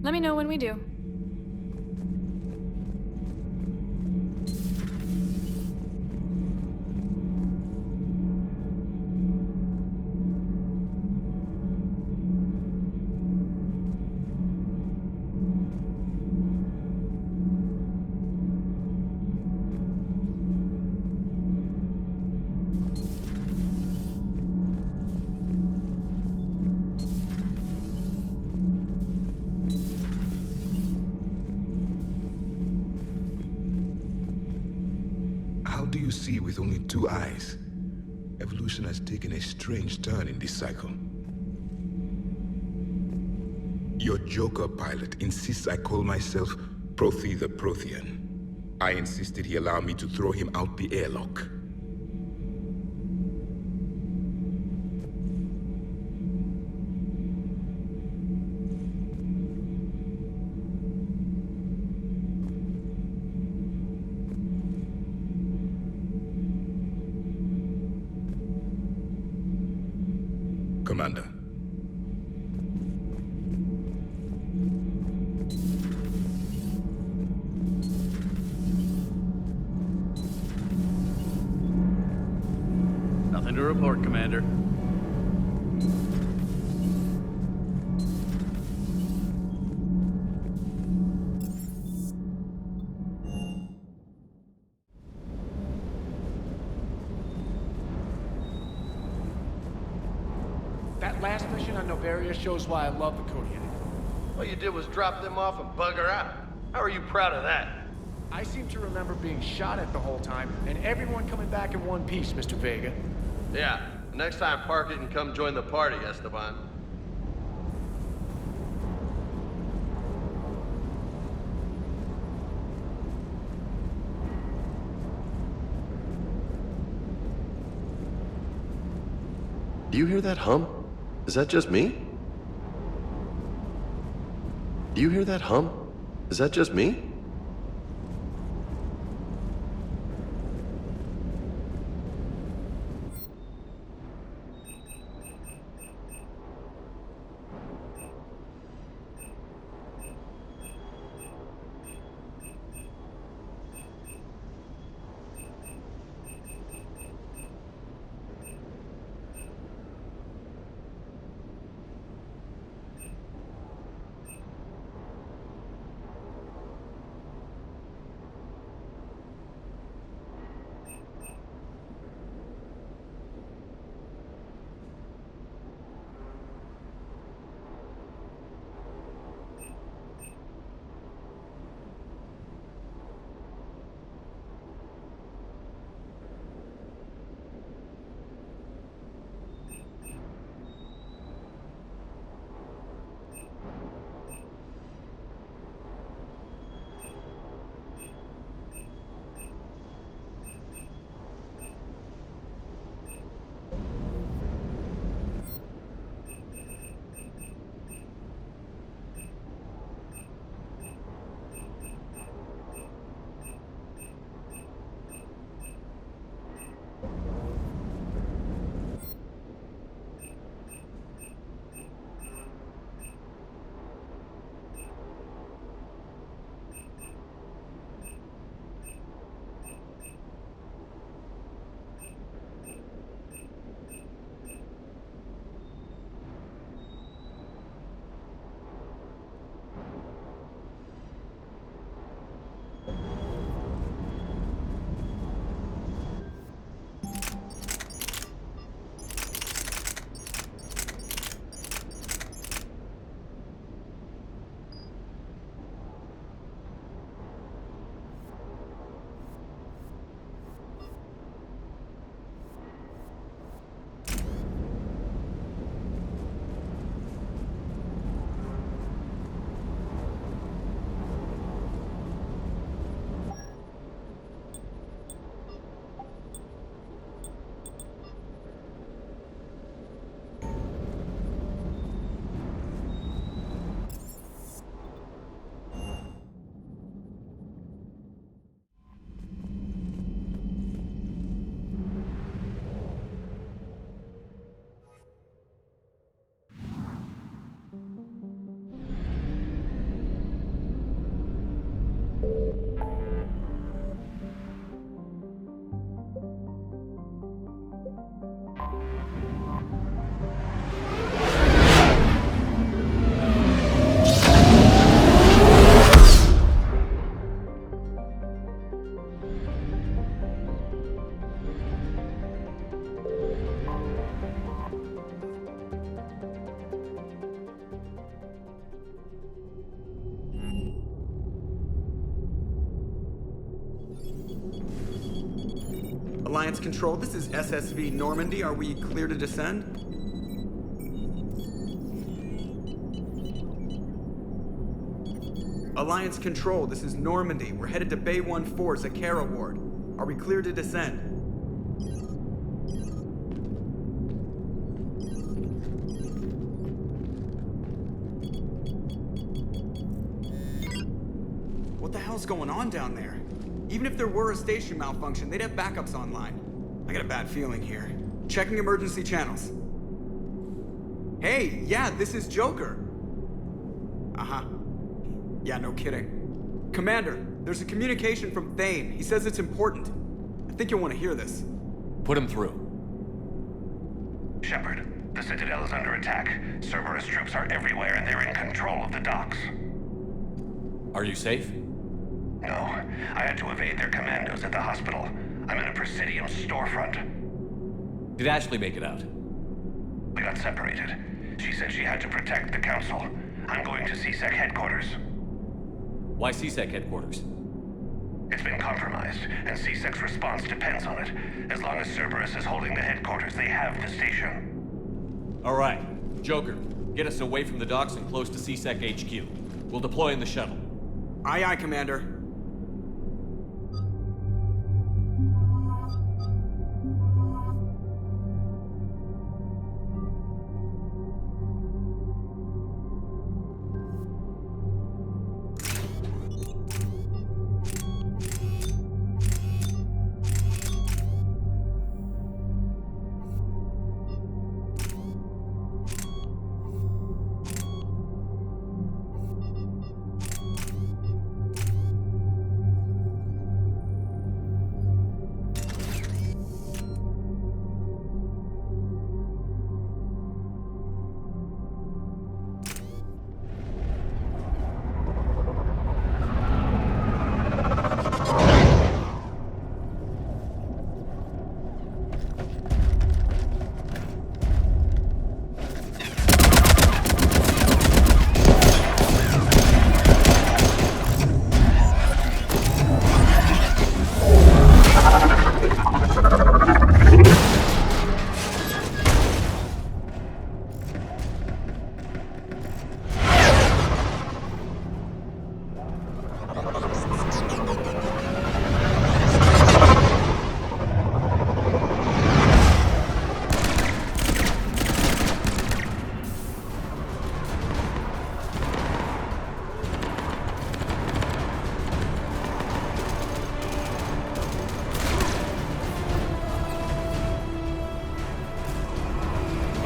Let me know when we do. How do you see with only two eyes? Evolution has taken a strange turn in this cycle. Your Joker pilot insists I call myself Prothe the Prothean. I insisted he allow me to throw him out the airlock. Commander. Nothing to report, Commander. That last mission on Noveria shows why I love the Kodiak. All you did was drop them off and bugger out. How are you proud of that? I seem to remember being shot at the whole time, and everyone coming back in one piece, Mr. Vega. Yeah, next time park it and come join the party, Esteban. Do you hear that hum? Is that just me? Do you hear that hum? Is that just me? Alliance Control, this is SSV Normandy. Are we clear to descend? Alliance Control, this is Normandy. We're headed to Bay 1-4 Zakara Ward. Are we clear to descend? What the hell's going on down there? Even if there were a station malfunction, they'd have backups online. I got a bad feeling here. Checking emergency channels. Hey, yeah, this is Joker. Uh-huh. Yeah, no kidding. Commander, there's a communication from Thane. He says it's important. I think you'll want to hear this. Put him through. Shepard, the Citadel is under attack. Cerberus troops are everywhere and they're in control of the docks. Are you safe? No, I had to evade their commandos at the hospital. I'm in a Presidium storefront. Did Ashley make it out? We got separated. She said she had to protect the Council. I'm going to CSEC headquarters. Why CSEC headquarters? It's been compromised, and CSEC's response depends on it. As long as Cerberus is holding the headquarters, they have the station. All right. Joker, get us away from the docks and close to CSEC HQ. We'll deploy in the shuttle. Aye, aye, Commander.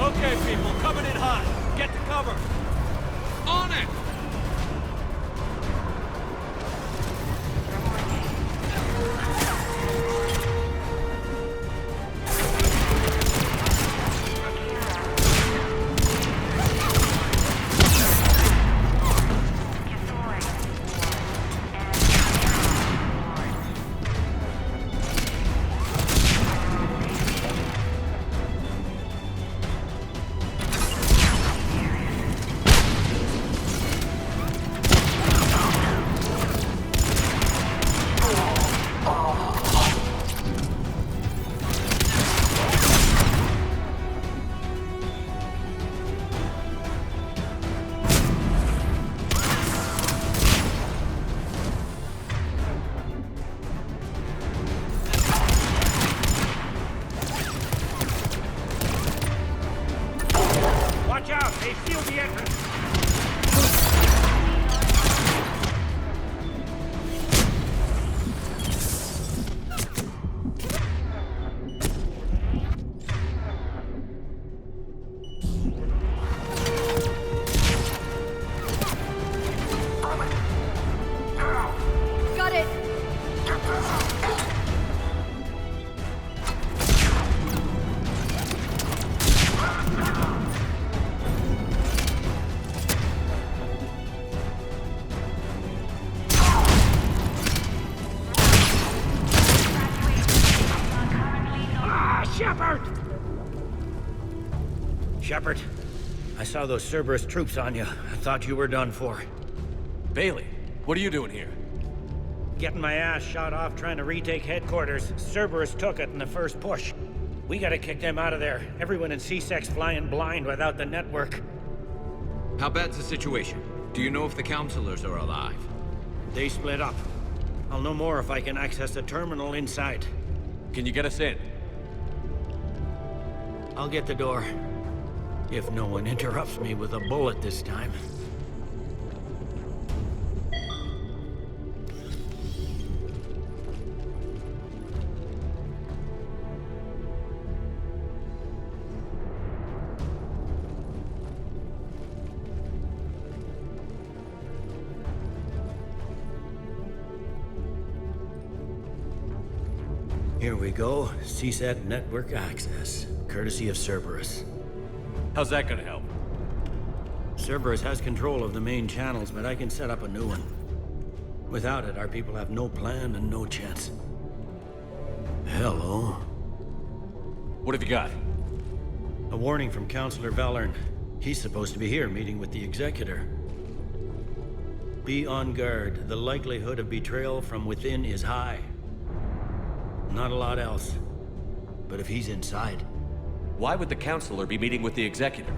Okay, people, coming in hot. Get to cover. On it! Watch out! They sealed the entrance! Got it! Shepard! Shepard, I saw those Cerberus troops on you. I thought you were done for. Bailey, what are you doing here? getting my ass shot off trying to retake headquarters. Cerberus took it in the first push. We gotta kick them out of there. Everyone in C-Sec's flying blind without the network. How bad's the situation? Do you know if the counselors are alive? They split up. I'll know more if I can access the terminal inside. Can you get us in? I'll get the door. If no one interrupts me with a bullet this time. Here we go. CSAT network access, courtesy of Cerberus. How's that gonna help? Cerberus has control of the main channels, but I can set up a new one. Without it, our people have no plan and no chance. Hello. What have you got? A warning from Counselor Valern. He's supposed to be here meeting with the Executor. Be on guard. The likelihood of betrayal from within is high. Not a lot else. But if he's inside... Why would the counselor be meeting with the executor?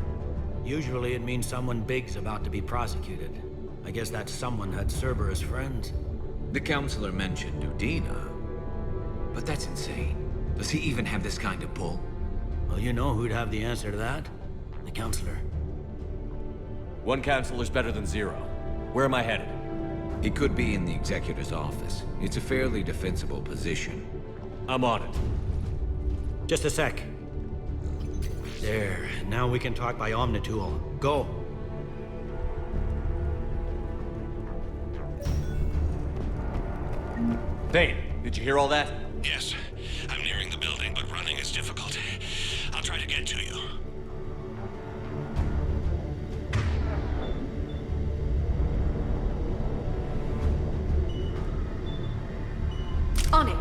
Usually it means someone big's about to be prosecuted. I guess that someone had Cerberus friends. The counselor mentioned Udina. But that's insane. Does he even have this kind of pull? Well, you know who'd have the answer to that? The Counselor. One counselor's better than zero. Where am I headed? He could be in the executor's office. It's a fairly defensible position. I'm on it. Just a sec. There. Now we can talk by Omnitool. Go. Thane, did you hear all that? Yes. I'm nearing the building, but running is difficult. I'll try to get to you. On it.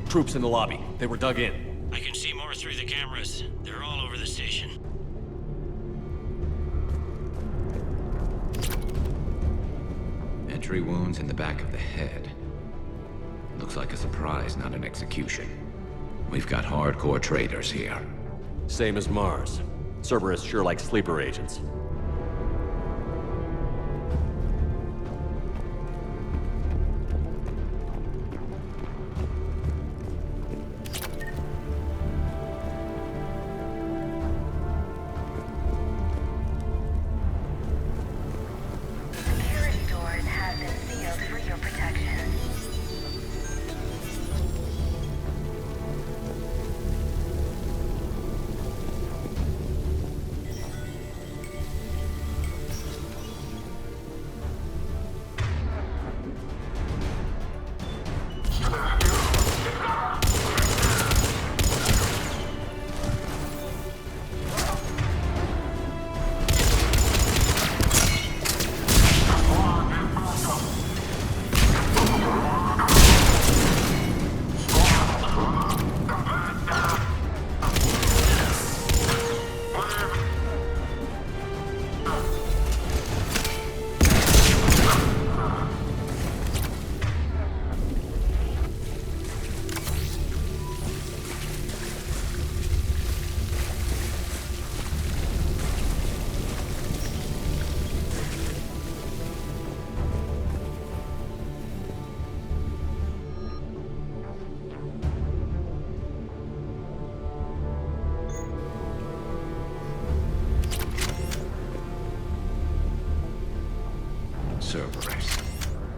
Troops in the lobby. They were dug in. I can see more through the cameras. They're all over the station. Entry wounds in the back of the head. Looks like a surprise, not an execution. We've got hardcore traitors here. Same as Mars. Cerberus sure likes sleeper agents.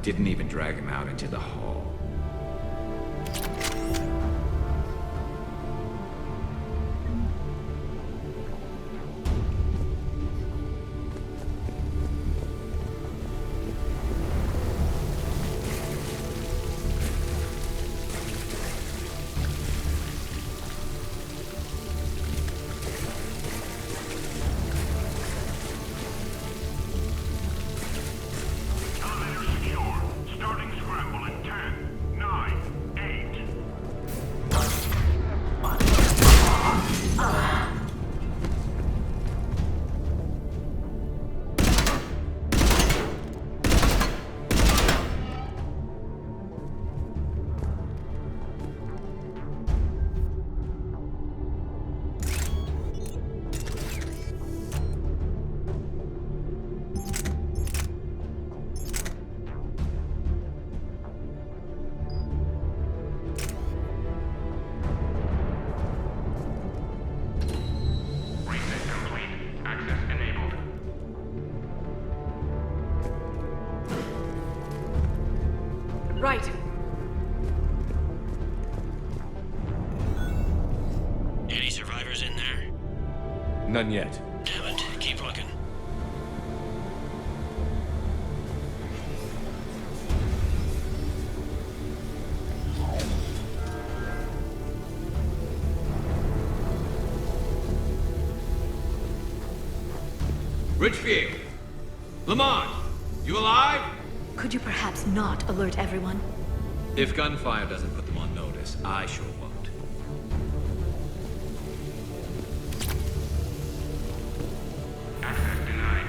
Didn't even drag him out into the hall. Right. Any survivors in there? None yet. Damn it. Keep looking. Richfield! Lamont! You alive? Could you perhaps not alert everyone? If gunfire doesn't put them on notice, I sure won't. Access denied.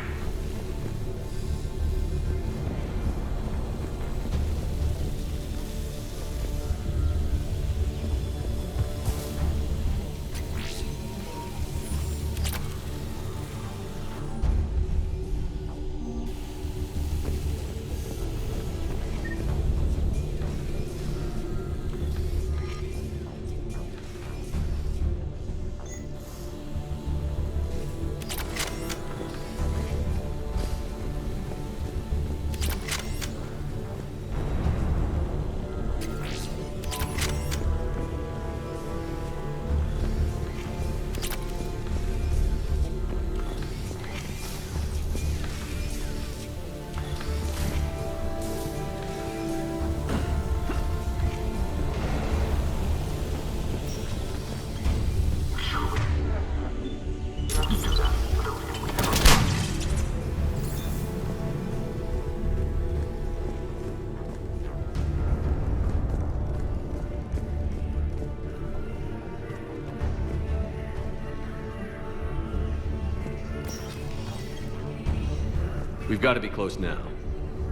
We've got to be close now.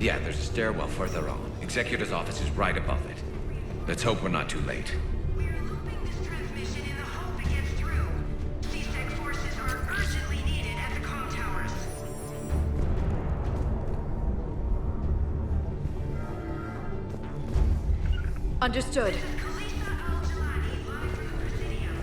Yeah, there's a stairwell further on. Executor's office is right above it. Let's hope we're not too late. We're looping this transmission in the hope it gets through. C-Sec forces are urgently needed at the comm towers. Understood. Khalifa Al-Jalani, live from Presidium.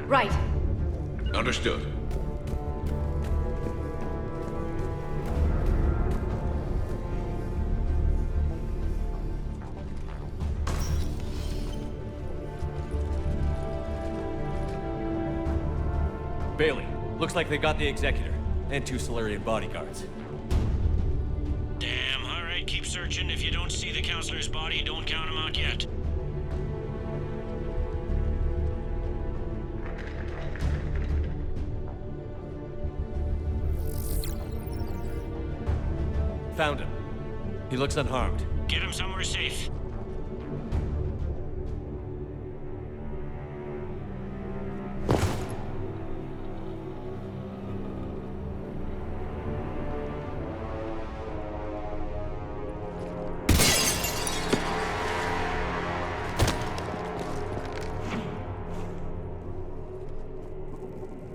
Right. Understood. Bailey, looks like they got the Executor and 2 Solarian bodyguards. Damn, alright, keep searching. If you don't see the counselor's body, don't count him out yet. Found him. He looks unharmed. Get him somewhere safe.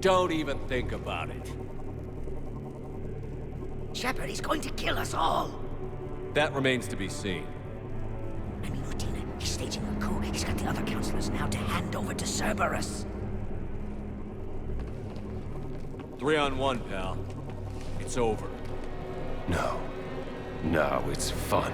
Don't even think about it. Shepard, he's going to kill us all. That remains to be seen. I mean, Udina, he's staging a coup. He's got the other councilors now to hand over to Cerberus. 3-on-1, pal. It's over. No. No, it's fun.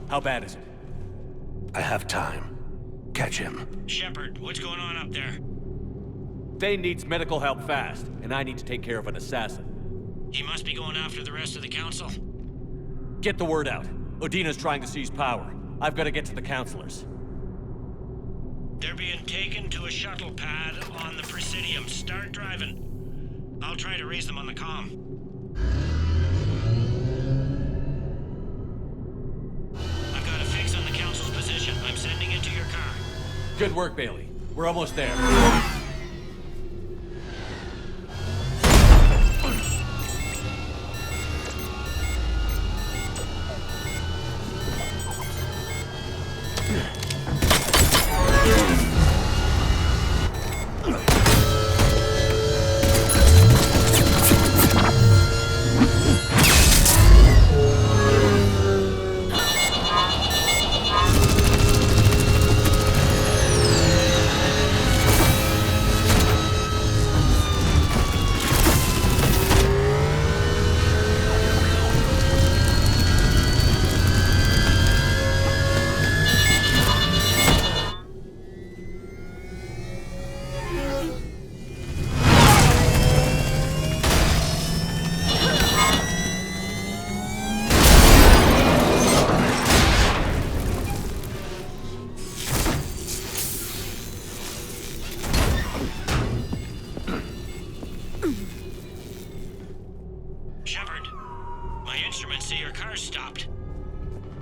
How bad is it? I have time. Catch him. Shepard, what's going on up there? Thane needs medical help fast, and I need to take care of an assassin. He must be going after the rest of the council. Get the word out. Udina's trying to seize power. I've got to get to the councilors. They're being taken to a shuttle pad on the Presidium. Start driving. I'll try to raise them on the comm. I've got a fix on the council's position. I'm sending it to your car. Good work, Bailey. We're almost there.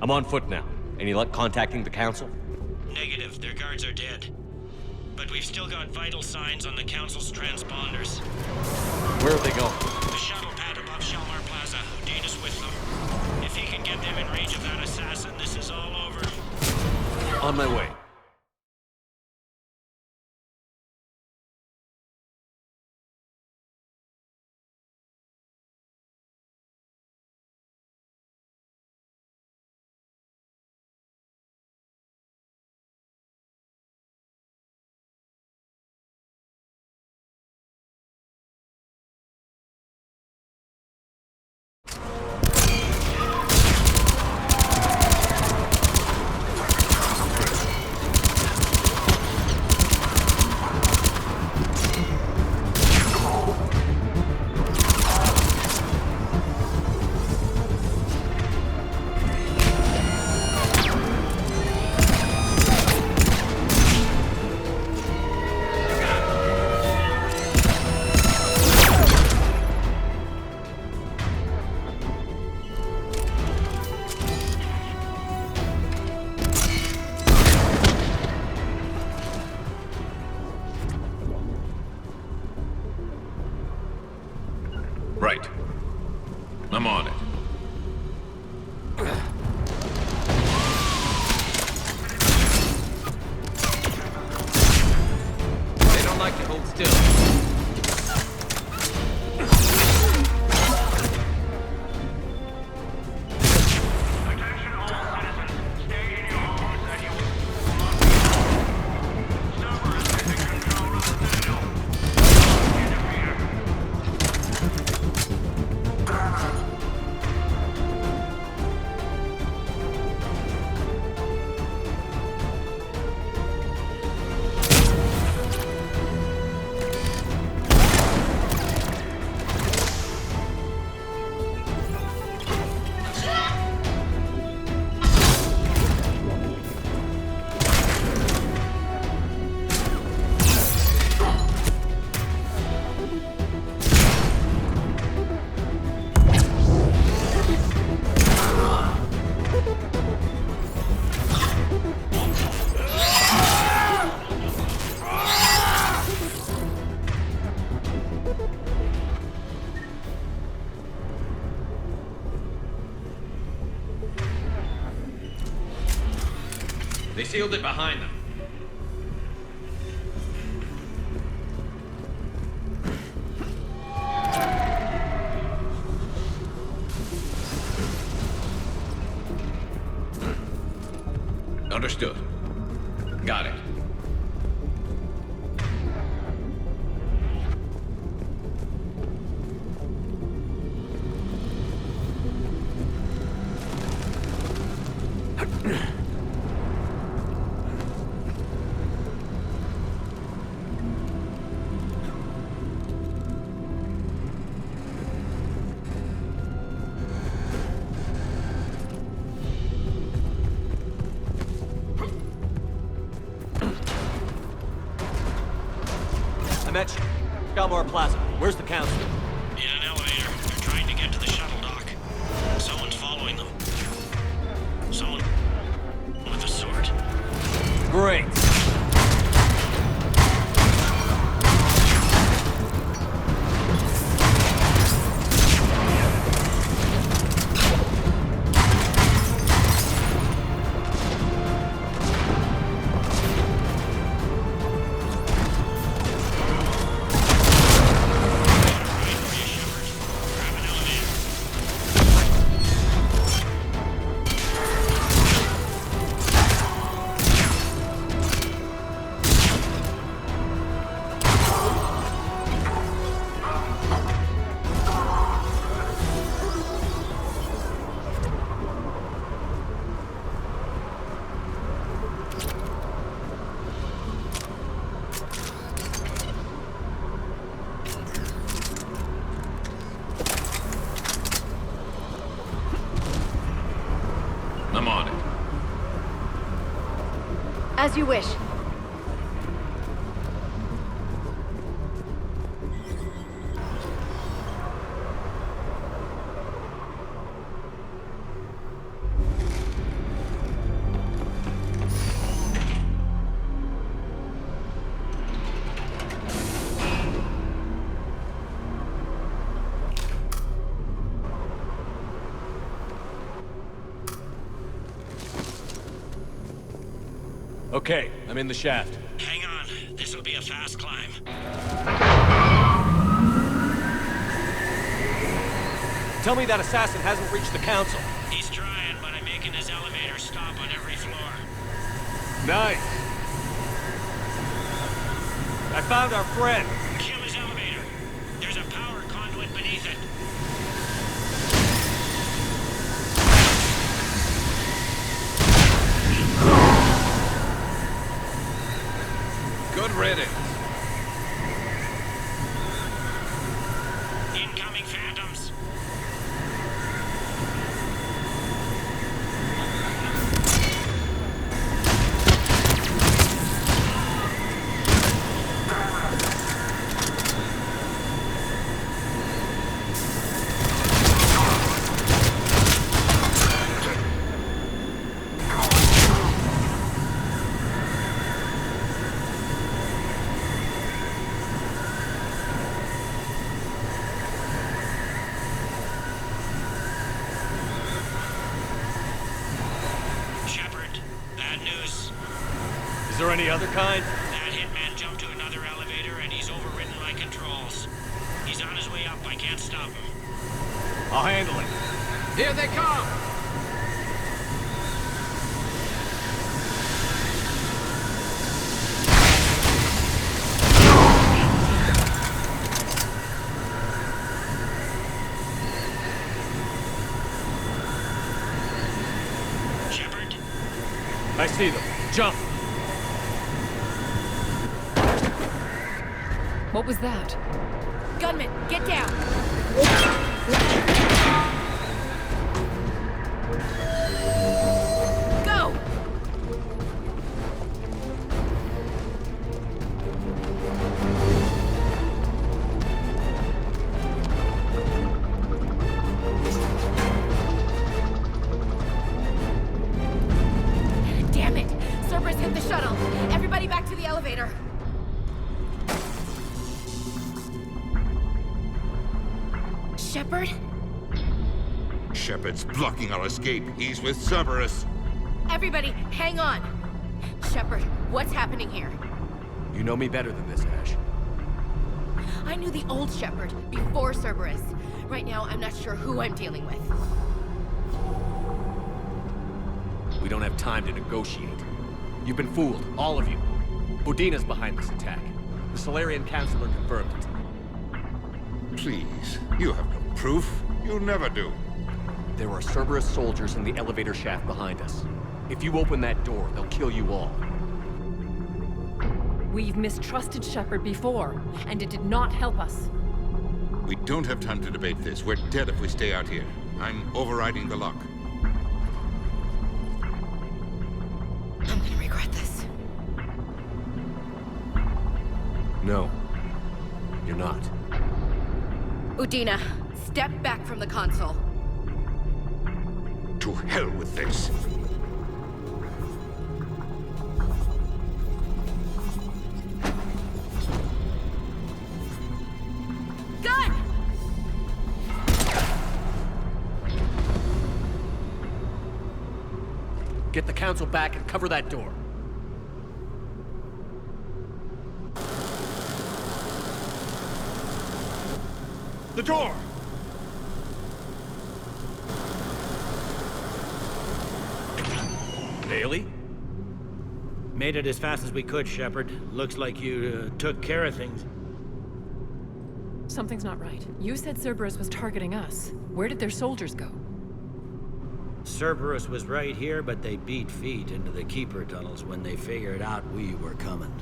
I'm on foot now. Any luck contacting the council? Negative. Their guards are dead. But we've still got vital signs on the council's transponders. Where are they going? The shuttle pad above Shalmar Plaza. Udina's with them. If he can get them in range of that assassin, this is all over. On my way. Right. I'm on it. They don't like to hold still. sealed it behind them. Understood. Got it. I met you. Galmar Plaza. Where's the council? In an elevator. They're trying to get to the shuttle dock. Someone's following them. Someone with a sword. Great. I'm on it. As you wish. Okay, I'm in the shaft. Hang on. This'll be a fast climb. Tell me that assassin hasn't reached the council. He's trying, but I'm making his elevator stop on every floor. Nice. I found our friend. Kill his elevator. There's a power conduit beneath it. Good riddance. Incoming phantoms. Shepard, bad news. Is there any other kind? That hitman jumped to another elevator and he's overridden my controls. He's on his way up. I can't stop him. I'll handle it. Here they come! Shepard, I see them. Jump! What was that? Gunman, get down! Go! Damn it! Cerberus hit the shuttle! Everybody back to the elevator! Shepard? Shepard's blocking our escape. He's with Cerberus. Everybody, hang on! Shepard, what's happening here? You know me better than this, Ash. I knew the old Shepard before Cerberus. Right now, I'm not sure who I'm dealing with. We don't have time to negotiate. You've been fooled, all of you. Udina's behind this attack. The Solarian Councilor confirmed it. Please, you have no proof. You never do. There are Cerberus soldiers in the elevator shaft behind us. If you open that door, they'll kill you all. We've mistrusted Shepard before, and it did not help us. We don't have time to debate this. We're dead if we stay out here. I'm overriding the lock. I'm gonna regret this. No. You're not. Udina, step back from the console. To hell with this. Gun! Get the Council back and cover that door. The door! Bailey? Made it as fast as we could, Shepard. Looks like you took care of things. Something's not right. You said Cerberus was targeting us. Where did their soldiers go? Cerberus was right here, but they beat feet into the Keeper tunnels when they figured out we were coming.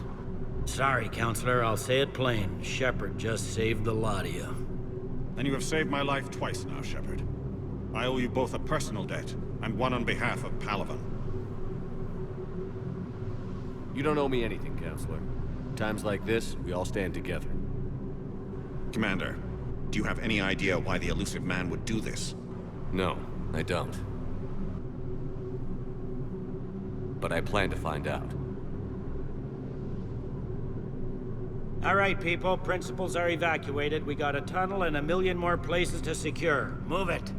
Sorry, Counselor, I'll say it plain. Shepard just saved the lot of you. And you have saved my life twice now, Shepard. I owe you both a personal debt, and one on behalf of Palaven. You don't owe me anything, Counselor. Times like this, we all stand together. Commander, do you have any idea why the Elusive Man would do this? No, I don't. But I plan to find out. All right, people. Principals are evacuated. We got a tunnel and 1 million more places to secure. Move it.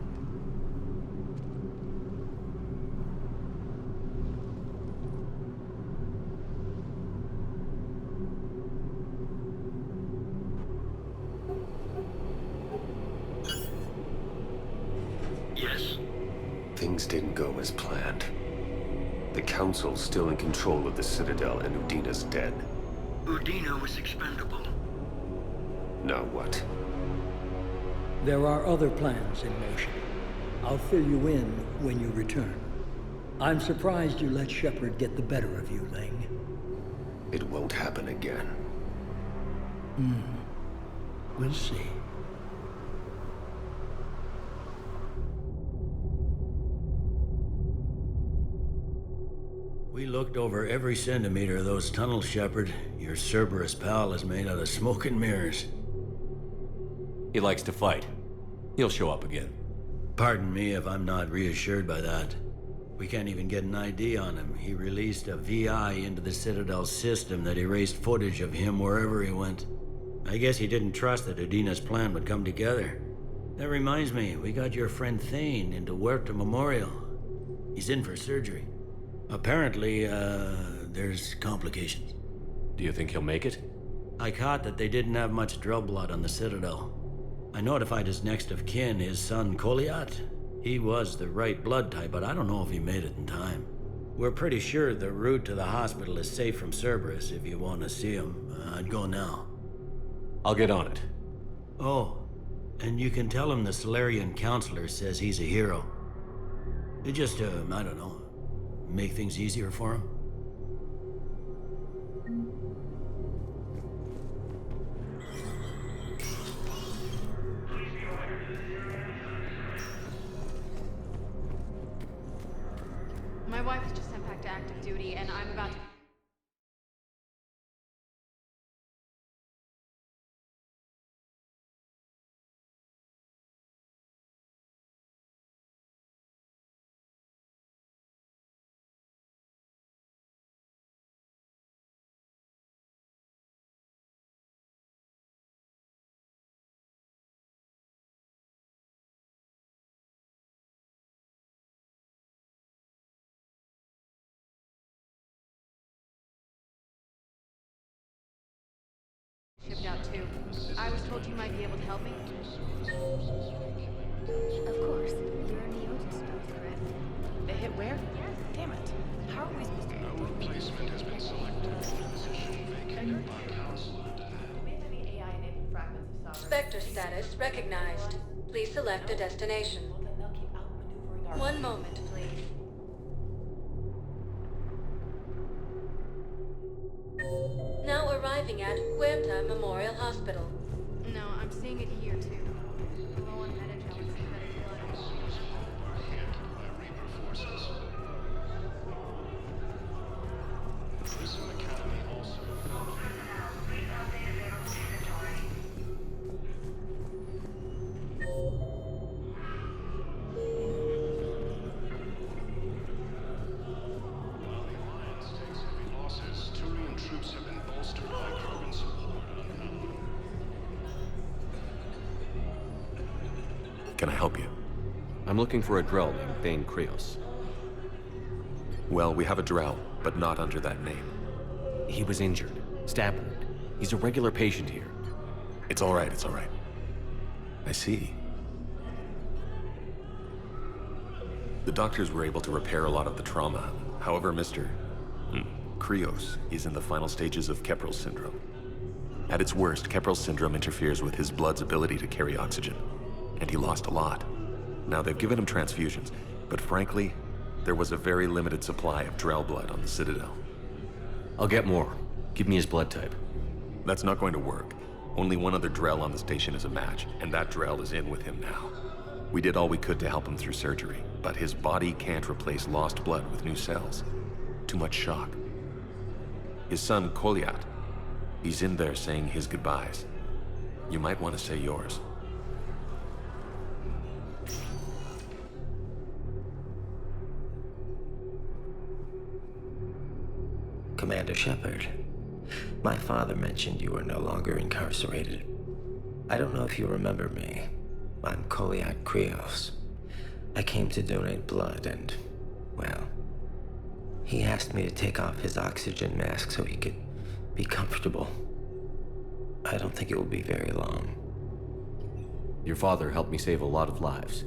Yes. Things didn't go as planned. The Council's still in control of the Citadel and Udina's dead. Udina was expendable. Now what? There are other plans in motion. I'll fill you in when you return. I'm surprised you let Shepard get the better of you, Ling. It won't happen again. We'll see. We looked over every centimeter of those tunnels, Shepard. Your Cerberus pal is made out of smoke and mirrors. He likes to fight. He'll show up again. Pardon me if I'm not reassured by that. We can't even get an ID on him. He released a VI into the Citadel system that erased footage of him wherever he went. I guess he didn't trust that Udina's plan would come together. That reminds me, we got your friend Thane into Huerta Memorial. He's in for surgery. Apparently, there's complications. Do you think he'll make it? I caught that they didn't have much Drell blood on the Citadel. I notified his next of kin, his son Koliat. He was the right blood type, but I don't know if he made it in time. We're pretty sure the route to the hospital is safe from Cerberus if you want to see him. I'd go now. I'll get on it. Oh, and you can tell him the Solarian Councilor says he's a hero. It just, I don't know, make things easier for him. My wife was just sent back to active duty, and I'm about to out too. I was told you might be able to help me. Of course. You're a Neotis, correct? They hit where? Damn it. How are we supposed to know? A replacement has been selected for the position vacated by Council. Spectre status recognized. Please select a destination. 1 moment, please. Now arriving at Huerta Memorial Hospital. No, I'm seeing it here too. Low on Medi-gel and synthetic blood. Prism Academy also. While the Alliance takes heavy losses, Turian troops have been bolstered by Krogan support unknown. Can I help you? I'm looking for a Drell named Thane Krios. Well, we have a Drell, but not under that name. He was injured. Stab wound. He's a regular patient here. It's all right, it's all right. I see. The doctors were able to repair a lot of the trauma. However, Mr. Krios is in the final stages of Keprel syndrome. At its worst, Keprel syndrome interferes with his blood's ability to carry oxygen, and he lost a lot. Now, they've given him transfusions, but frankly, there was a very limited supply of Drell blood on the Citadel. I'll get more. Give me his blood type. That's not going to work. Only one other Drell on the station is a match, and that Drell is in with him now. We did all we could to help him through surgery, but his body can't replace lost blood with new cells. Too much shock. His son, Kolyat, he's in there saying his goodbyes. You might want to say yours. Commander Shepard, my father mentioned you were no longer incarcerated. I don't know if you remember me. I'm Kolyat Krios. I came to donate blood and, well, he asked me to take off his oxygen mask so he could be comfortable. I don't think it will be very long. Your father helped me save a lot of lives.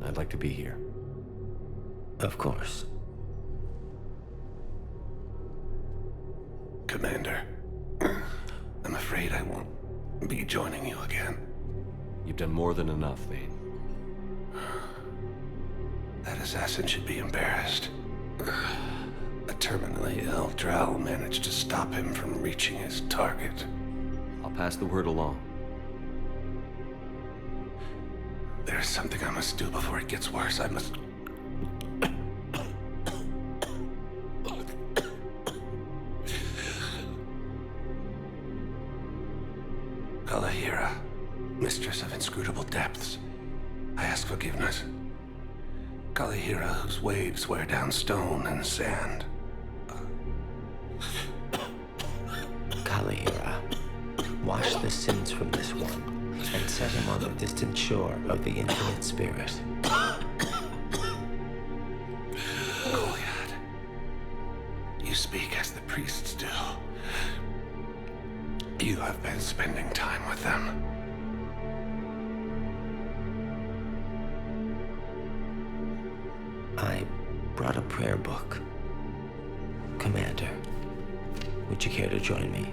I'd like to be here. Of course. Commander, I'm afraid I won't be joining you again. You've done more than enough, Thane. That assassin should be embarrassed. A terminally ill Drell managed to stop him from reaching his target. I'll pass the word along. There's something I must do before it gets worse. I must... Kalahira, mistress of inscrutable depths, I ask forgiveness. Kalahira, whose waves wear down stone and sand. Kalahira, wash the sins from this one, and set him on the distant shore of the infinite spirit. Kolyat, you speak as the priests do. You have been spending time with them. I brought a prayer book. Commander, would you care to join me?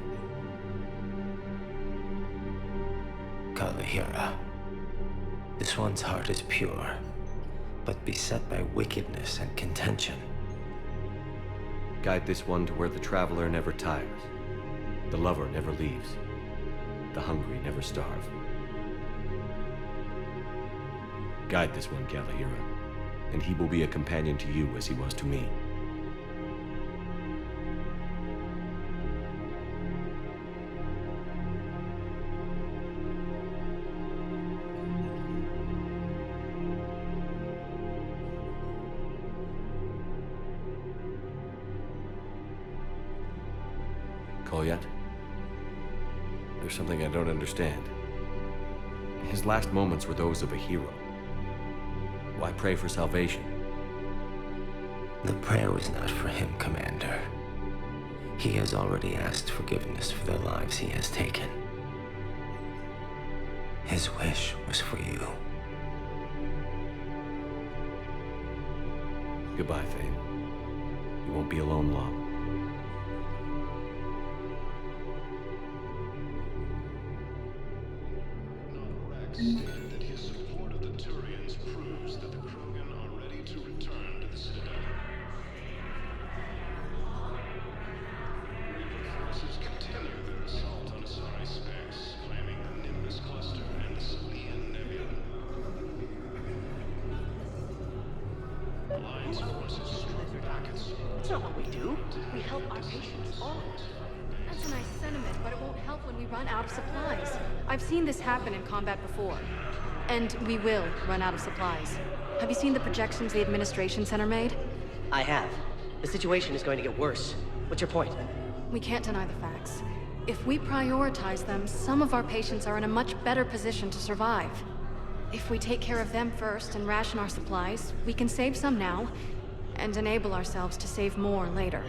Kalahira, this one's heart is pure, but beset by wickedness and contention. Guide this one to where the traveler never tires. The lover never leaves. The hungry never starve. Guide this one, Kalahira, and he will be a companion to you as he was to me. Kolyat? There's something I don't understand. His last moments were those of a hero. Why pray for salvation? The prayer was not for him, Commander. He has already asked forgiveness for the lives he has taken. His wish was for you. Goodbye, Thane. You won't be alone long. Stated that his support of the Turians proves that the Krogan are ready to return to the Citadel. Reaper forces continue their assault on Asari Specs, claiming the Nimbus Cluster and the Salian Nebula. Alliance forces struck back at Sol. That's not what we do. We help our patients. All of us. That's a nice sentiment, but it won't help when we run out of supplies. I've seen this happen in combat before. And we will run out of supplies. Have you seen the projections the Administration Center made? I have. The situation is going to get worse. What's your point? We can't deny the facts. If we prioritize them, some of our patients are in a much better position to survive. If we take care of them first and ration our supplies, we can save some now, and enable ourselves to save more later.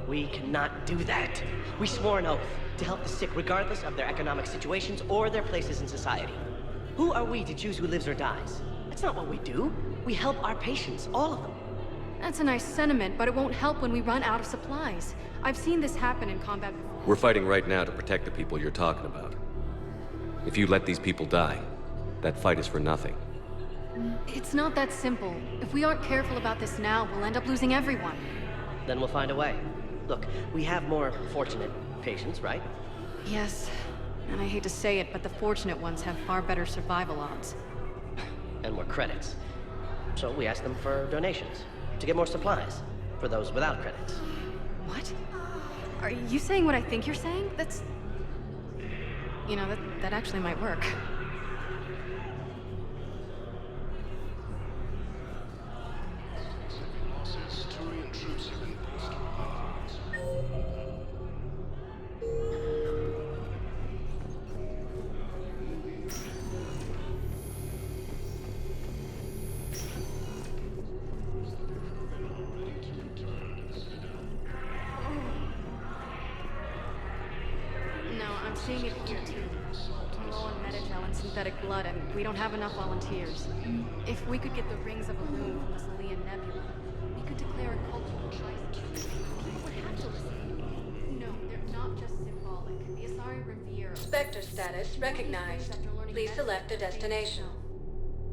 We cannot do that. We swore an oath to help the sick regardless of their economic situations or their places in society. Who are we to choose who lives or dies? That's not what we do. We help our patients, all of them. That's a nice sentiment, but it won't help when we run out of supplies. I've seen this happen in combat before. We're fighting right now to protect the people you're talking about. If you let these people die, that fight is for nothing. It's not that simple. If we aren't careful about this now, we'll end up losing everyone. Then we'll find a way. Look, we have more fortunate patients, right? Yes, and I hate to say it, but the fortunate ones have far better survival odds. And more credits. So we ask them for donations, to get more supplies, for those without credits. What? Are you saying what I think you're saying? That's... You know, that actually might work. Losses, Turian troops have been bolstered by No, I'm seeing it here too. I'm low on Metagel and synthetic blood, and we don't have enough volunteers. If we could get the rings of Elune from the Salian Nebula, we could declare a cultural crisis. People would have to listen. No, they're not just symbolic. The Asari revere... Spectre status recognized. Please select a destination.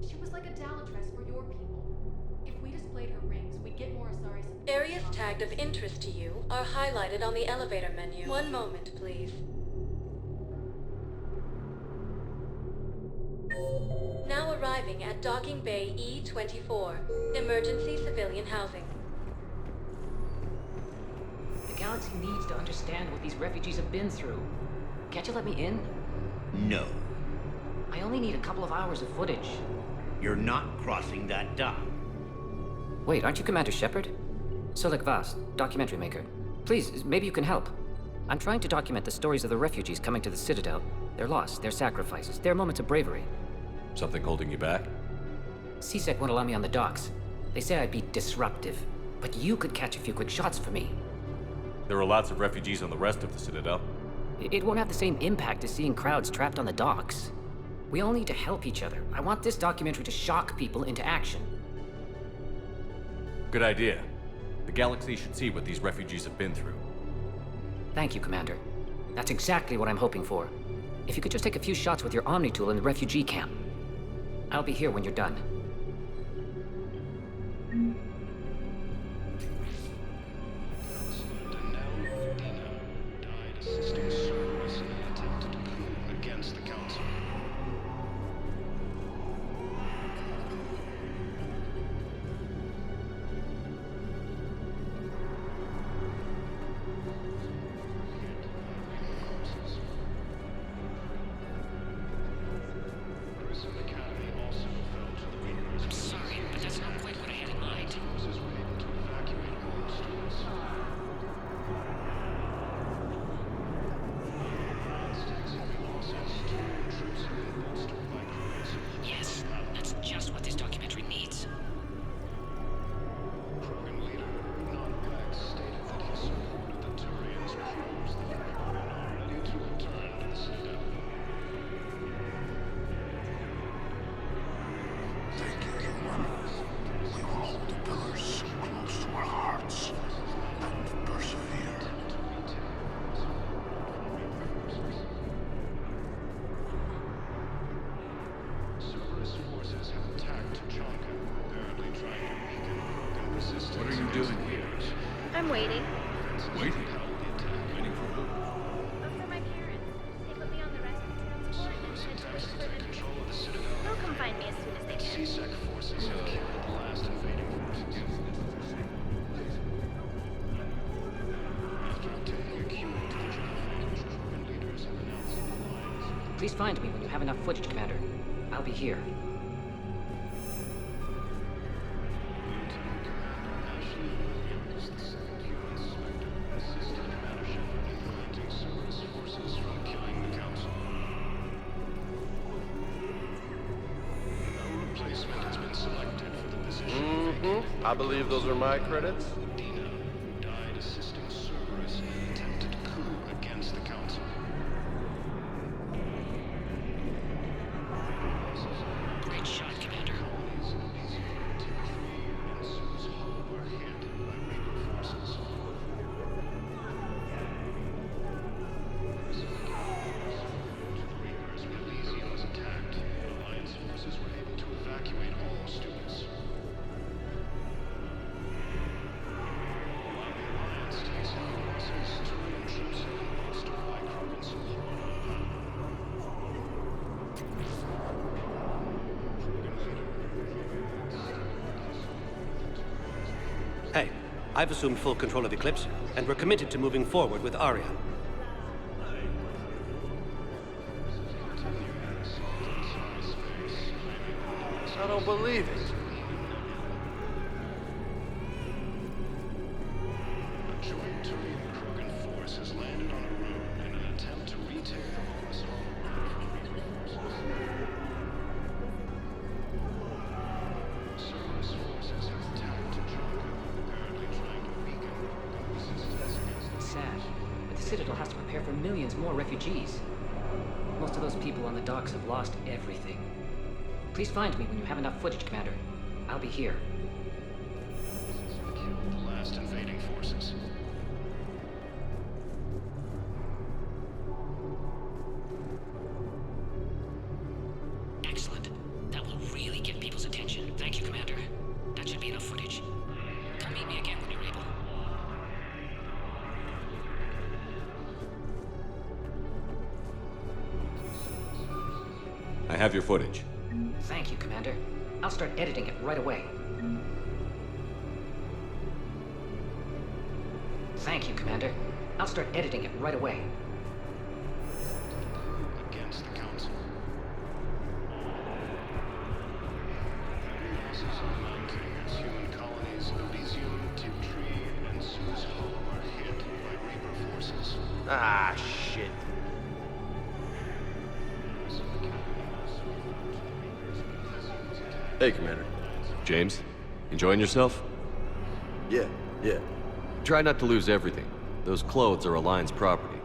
She was like a Dalatress for your people. If we displayed her rings, we'd get more Asari support. Areas tagged of interest to you are highlighted on the elevator menu. One moment, please. Now arriving at Docking Bay E-24, emergency civilian housing. The galaxy needs to understand what these refugees have been through. Can't you let me in? No. I only need a couple of hours of footage. You're not crossing that dock. Wait, aren't you Commander Shepard? Solik Vast, documentary maker. Please, maybe you can help. I'm trying to document the stories of the refugees coming to the Citadel. Their loss, their sacrifices, their moments of bravery. Something holding you back? CSEC won't allow me on the docks. They say I'd be disruptive. But you could catch a few quick shots for me. There are lots of refugees on the rest of the Citadel. It won't have the same impact as seeing crowds trapped on the docks. We all need to help each other. I want this documentary to shock people into action. Good idea. The galaxy should see what these refugees have been through. Thank you, Commander. That's exactly what I'm hoping for. If you could just take a few shots with your Omni tool in the refugee camp. I'll be here when you're done. died assisting Cerberus in an attempted coup against the Council. Grissom Academy also fell to the Cerberus forces have attacked Tachanka, apparently trying to weaken Krogan resistance. What are you doing here? I'm waiting. Waiting? Waiting for who? For my parents. They put me on the rescue transport and said to wait for them. Control of the Citadel. They'll come find me as soon as they can. CSEC forces have killed the last invading forces. After obtaining a cue to the Krogan leaders have announced an alliance. Please find me when you have enough footage, Commander. I'll be here. I believe those are my credits. Dina, who died assisting Cerberus in an attempted coup against the Council. Great shot, Commander. Hey, I've assumed full control of Eclipse, and we're committed to moving forward with Aria. I don't believe it. A joint Turian Krogan force has landed on a road in an attempt to retake the Horus Holomark from Reaper forces. Cerberus forces have attacked Tachanka, apparently trying to weaken Krogan resistance against It's sad, but the Citadel has to prepare for millions more refugees. Most of those people on the docks have lost everything. Please find me when you have enough footage, Commander. I'll be here. killed the last invading forces. Excellent. That will really get people's attention. Thank you, Commander. That should be enough footage. Come meet me again when you're able. I have your footage. Thank you, Commander. I'll start editing it right away. Thank you, Commander. I'll start editing it right away. Against the Council. Losses are mounting as human colonies Elysium, Tiptree, and Sue's Hollow are hit by Reaper forces. Ah, shit. Hey, Commander. James, enjoying yourself? Yeah. Try not to lose everything. Those clothes are Alliance property.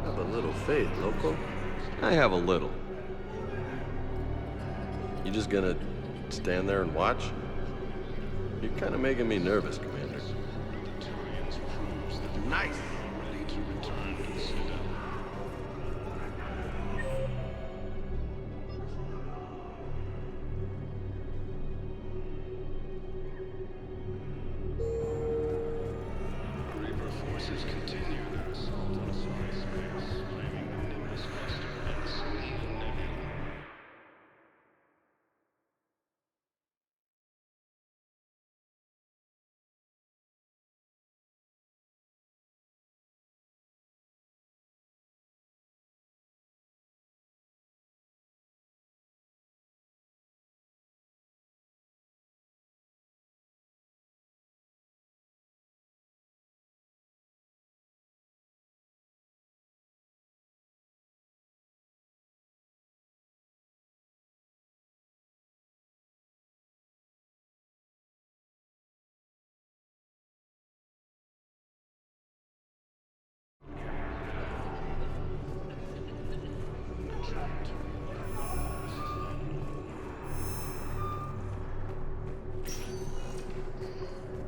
Have a little faith, local. I have a little. You just gonna stand there and watch? You're kind of making me nervous, Commander. Nice. Ready to return to the Citadel. Reaper forces continue their assault on Asari space, claiming the Nimbus cluster and the Salian Nebula.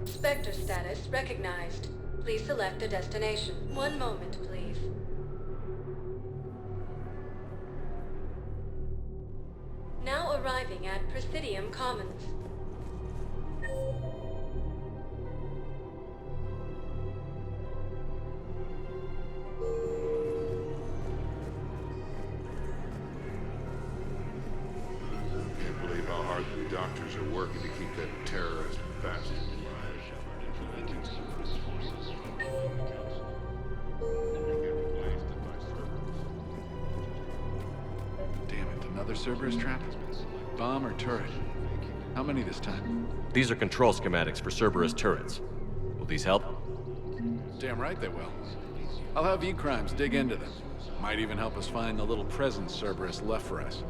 Spectre status recognized. Please select a destination. One moment, please. Now arriving at Presidium Commons. Can't believe how hard the doctors are working to keep that terrorist bastard. Damn it, another Cerberus trap? Bomb or turret? How many this time? These are control schematics for Cerberus turrets. Will these help? Damn right they will. I'll have E-Crimes dig into them. Might even help us find the little presents Cerberus left for us.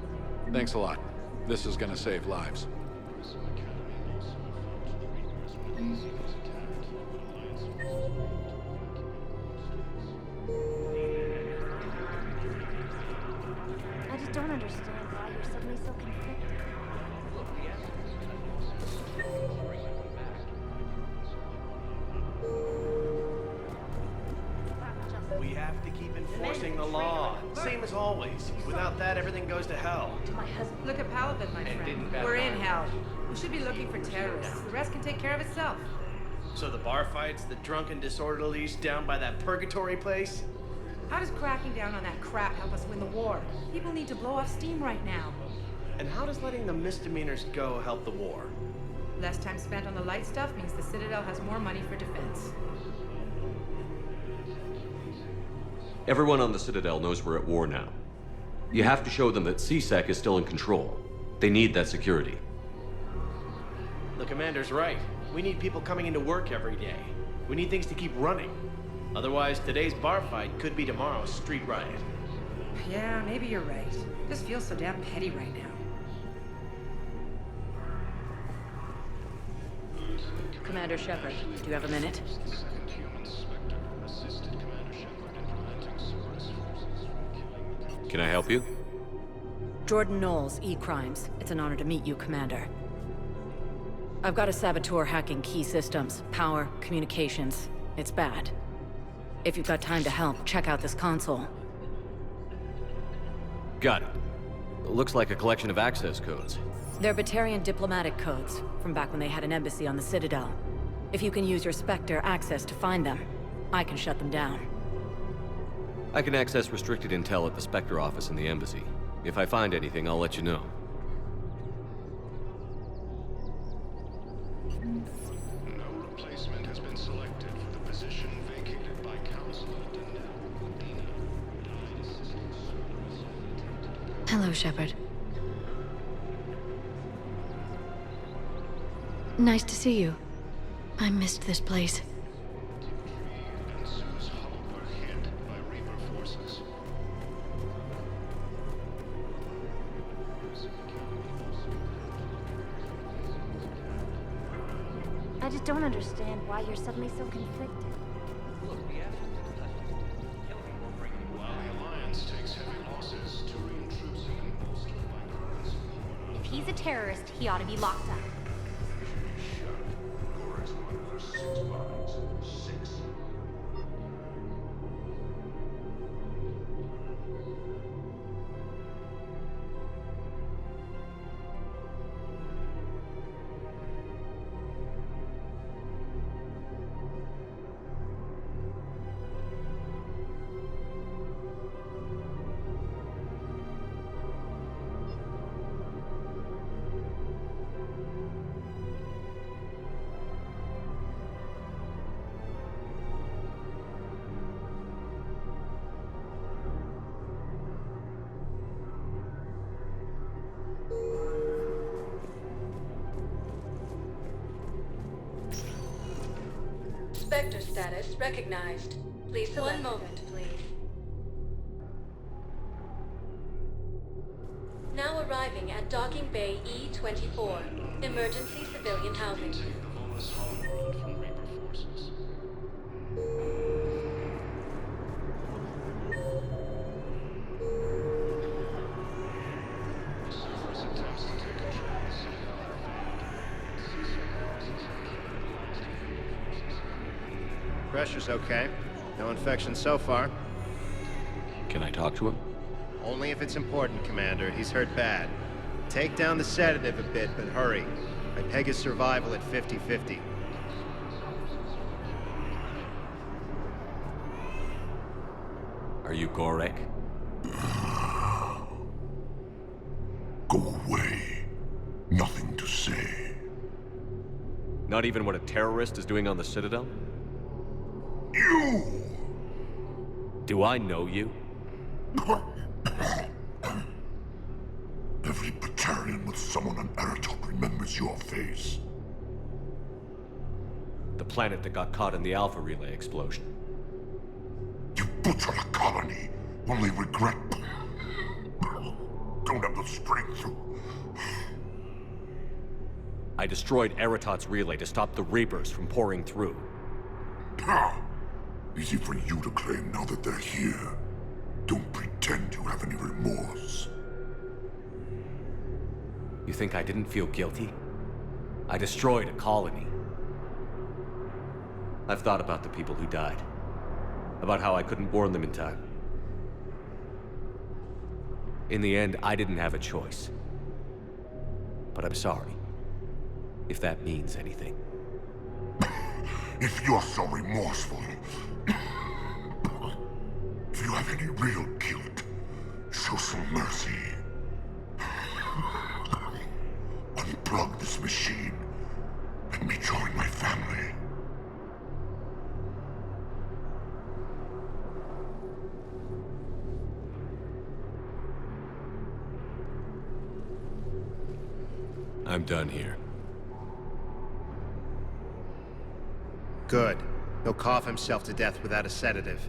Thanks a lot. This is gonna save lives. I just don't understand why you're suddenly so conflicted. We have to keep enforcing the law. Same as always. Without that, everything goes to hell. Look at Paladin, my friend. didn't bat We're an in eye. hell. We should be looking for terrorists. The rest can take care of itself. So the bar fights, the drunken disorderlies down by that purgatory place? How does cracking down on that crap help us win the war? People need to blow off steam right now. And how does letting the misdemeanors go help the war? Less time spent on the light stuff means the Citadel has more money for defense. Everyone on the Citadel knows we're at war now. You have to show them that CSEC is still in control. They need that security. The commander's right. We need people coming into work every day. We need things to keep running. Otherwise, today's bar fight could be tomorrow's street riot. Yeah, maybe you're right. This feels so damn petty right now. Commander Shepard, do you have a minute? Can I help you? Jordan Knowles, E-Crimes. It's an honor to meet you, Commander. I've got a saboteur hacking key systems, power, communications. It's bad. If you've got time to help, check out this console. Got it. Looks like a collection of access codes. They're Batarian diplomatic codes, from back when they had an embassy on the Citadel. If you can use your Spectre access to find them, I can shut them down. I can access restricted intel at the Spectre office in the embassy. If I find anything, I'll let you know. No replacement has been selected for the position vacated by Councilor Denell. Hello, Shepard. Nice to see you. I missed this place. And Sue's hull were hit by Reaper forces. I just don't understand why you're suddenly so conflicted. While the Alliance takes heavy losses, Turian troops have been bolstered by currency. If he's a terrorist, he ought to be locked up. Gorex monitors 6 bodies. 6. Spectre status recognized. Please select. 1 moment, please. Now arriving at Docking Bay E-24. Emergency civilian housing. Take the Volus Homeworld from Reaper forces. Cerberus attempts to take control of the Citadel are failed. Pressure's okay. No infection so far. Can I talk to him? Only if it's important, Commander. He's hurt bad. Take down the sedative a bit, but hurry. I peg his survival at 50-50. Are you Gorek? Go away. Nothing to say. Not even what a terrorist is doing on the Citadel? You! Do I know you? Every Batarian with someone on Aratok remembers your face. The planet that got caught in the Alpha Relay explosion. You butchered a colony, only regret. Don't have the strength to. I destroyed Eratot's relay to stop the Reapers from pouring through. Easy for you to claim now that they're here. Don't pretend you have any remorse. You think I didn't feel guilty? I destroyed a colony. I've thought about the people who died. About how I couldn't warn them in time. In the end, I didn't have a choice. But I'm sorry. If that means anything. If you're so remorseful, if you have any real guilt, show some mercy. Unplug this machine. Let me join my family. I'm done here. Good. He'll cough himself to death without a sedative.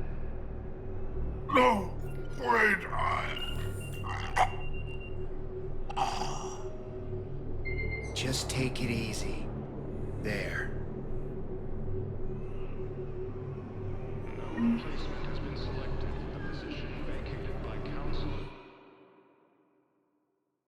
No! Wait, Just take it easy. There.